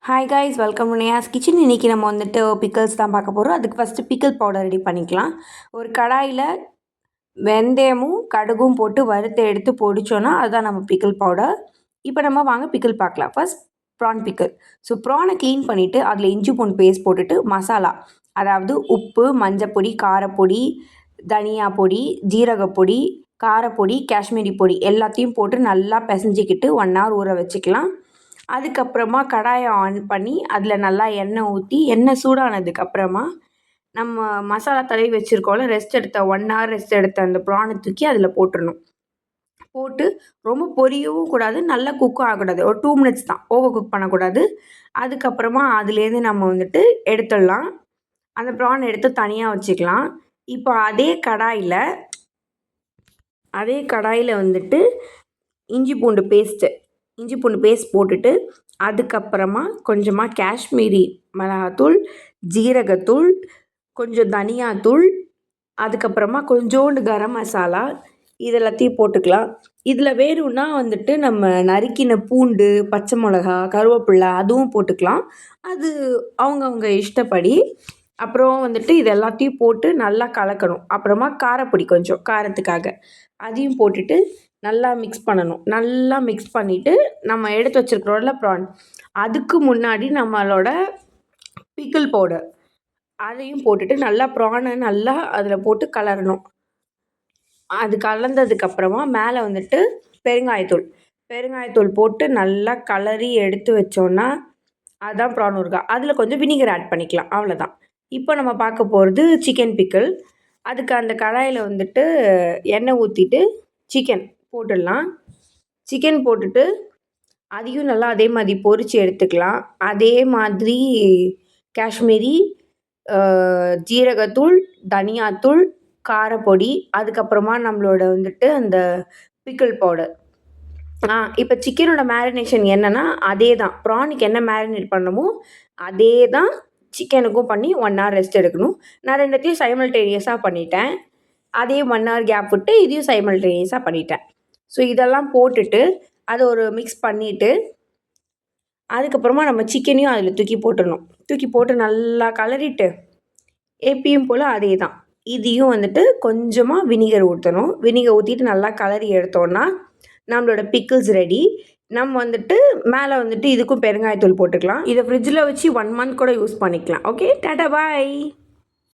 Hi guys, welcome to Neha's kitchen. இன்றைக்கி நம்ம வந்துட்டு பிக்கிள்ஸ் தான் பார்க்க போகிறோம். அதுக்கு ஃபஸ்ட்டு பிக்கிள் பவுடர் ரெடி பண்ணிக்கலாம். ஒரு கடாயில் வெந்தயமும் கடுகும் போட்டு வறுத்து எடுத்து பொடிச்சோன்னா அதுதான் நம்ம பிக்கிள் பவுடர். இப்போ நம்ம வாங்க பிக்கிள் பார்க்கலாம். First prawn pickle. ஸோ ப்ரானை க்ளீன் பண்ணிவிட்டு அதில் இஞ்சி பூண்டு பேஸ்ட் போட்டுட்டு மசாலா, அதாவது உப்பு, மஞ்சப்பொடி, காரப்பொடி, தனியா பொடி, ஜீரகப்பொடி, காரப்பொடி, காஷ்மீரி பொடி எல்லாத்தையும் போட்டு நல்லா பிசைஞ்சிக்கிட்டு 1 hour ஊற வச்சுக்கலாம். அதுக்கப்புறமா கடாயை ஆன் பண்ணி அதில் நல்லா எண்ணெய் ஊற்றி எண்ணெய் சூடானதுக்கப்புறமா நம்ம மசாலா தடவி வச்சுருக்கோம்ல, ரெஸ்ட் எடுத்த 1 hour ரெஸ்ட் எடுத்த அந்த ப்ரானை தூக்கி அதில் போட்டுடணும். போட்டு ரொம்ப பொரியவும் கூடாது, நல்லா குக்கும் ஆகக்கூடாது. ஒரு 2 minutes தான், ஓவர் குக் பண்ணக்கூடாது. அதுக்கப்புறமா அதுலேருந்து நம்ம வந்துட்டு எடுத்துடலாம். அந்த ப்ரான் எடுத்து தனியாக வச்சுக்கலாம். இப்போ அதே கடாயில் வந்துட்டு இஞ்சி பூண்டு பேஸ்ட் போட்டுட்டு அதுக்கப்புறமா கொஞ்சமாக காஷ்மீரி மிளகாத்தூள், ஜீரகத்தூள், கொஞ்சம் தனியாத்தூள், அதுக்கப்புறமா கொஞ்சோண்டு கரம் மசாலா இதெல்லாத்தையும் போட்டுக்கலாம். இதில் வேணும்னா வந்துட்டு நம்ம நறுக்கின பூண்டு, பச்சை மிளகா, கருவேப்பிலை அதுவும் போட்டுக்கலாம். அது அவங்கவுங்க இஷ்டப்படி. அப்புறம் வந்துட்டு இது எல்லாத்தையும் போட்டு நல்லா கலக்கணும். அப்புறமா காரப்பொடி கொஞ்சம் காரத்துக்காக அதையும் போட்டுட்டு நல்லா மிக்ஸ் பண்ணணும். நல்லா மிக்ஸ் பண்ணிவிட்டு நம்ம எடுத்து வச்சுருக்குறோம்ல ப்ரான், அதுக்கு முன்னாடி நம்மளோட பிக்கிள் பவுடர் அதையும் போட்டுட்டு நல்லா ப்ரானை நல்லா அதில் போட்டு கலரணும். அது கலந்ததுக்கப்புறமா மேலே வந்துட்டு பெருங்காயத்தூள் போட்டு நல்லா கலரி எடுத்து வச்சோன்னா அதுதான் ப்ரான் ஊறுகாய். அதில் கொஞ்சம் வினிகர் ஆட் பண்ணிக்கலாம், அவ்வளோதான். இப்போ நம்ம பார்க்க போகிறது சிக்கன் பிக்கிள். அதுக்கு அந்த கடாயில் வந்துட்டு எண்ணெய் ஊற்றிட்டு சிக்கன் போட்டுடலாம். சிக்கன் போட்டுட்டு அதையும் நல்லா அதே மாதிரி பொரித்து எடுத்துக்கலாம். அதே மாதிரி காஷ்மீரி, ஜீரகத்தூள், தனியாத்தூள், காரப்பொடி, அதுக்கப்புறமா நம்மளோட வந்துட்டு அந்த பிக்கிள் பவுடர். இப்போ சிக்கனோட மேரினேஷன் என்னென்னா அதே தான், ப்ரானுக்கு என்ன மேரினேட் பண்ணணுமோ அதே தான் சிக்கனுக்கும் பண்ணி 1 hour ரெஸ்ட் எடுக்கணும். நான் ரெண்டுத்தையும் சைமல்டேனியஸாக பண்ணிட்டேன். அதே 1 hour கேப் விட்டு இதையும் சைமல்டேனியஸாக பண்ணிட்டேன். ஸோ இதெல்லாம் போட்டுட்டு அதை ஒரு மிக்ஸ் பண்ணிவிட்டு அதுக்கப்புறமா நம்ம சிக்கனையும் அதில் தூக்கி போட்டுடணும். தூக்கி போட்டு நல்லா கலரிட்டு எப்பயும் போல் அதே தான் இதையும் வந்துட்டு கொஞ்சமாக வினிகர் ஊற்றணும். வினிகர் ஊற்றிட்டு நல்லா கலரி எடுத்தோன்னா நம்மளோட பிக்கிள்ஸ் ரெடி. நம்ம வந்துட்டு மேலே வந்துட்டு இதுக்கும் பெருங்காயத்தூள் போட்டுக்கலாம். இதை ஃப்ரிட்ஜில் வச்சு 1 month கூட யூஸ் பண்ணிக்கலாம். ஓகே, டாடா பாய்.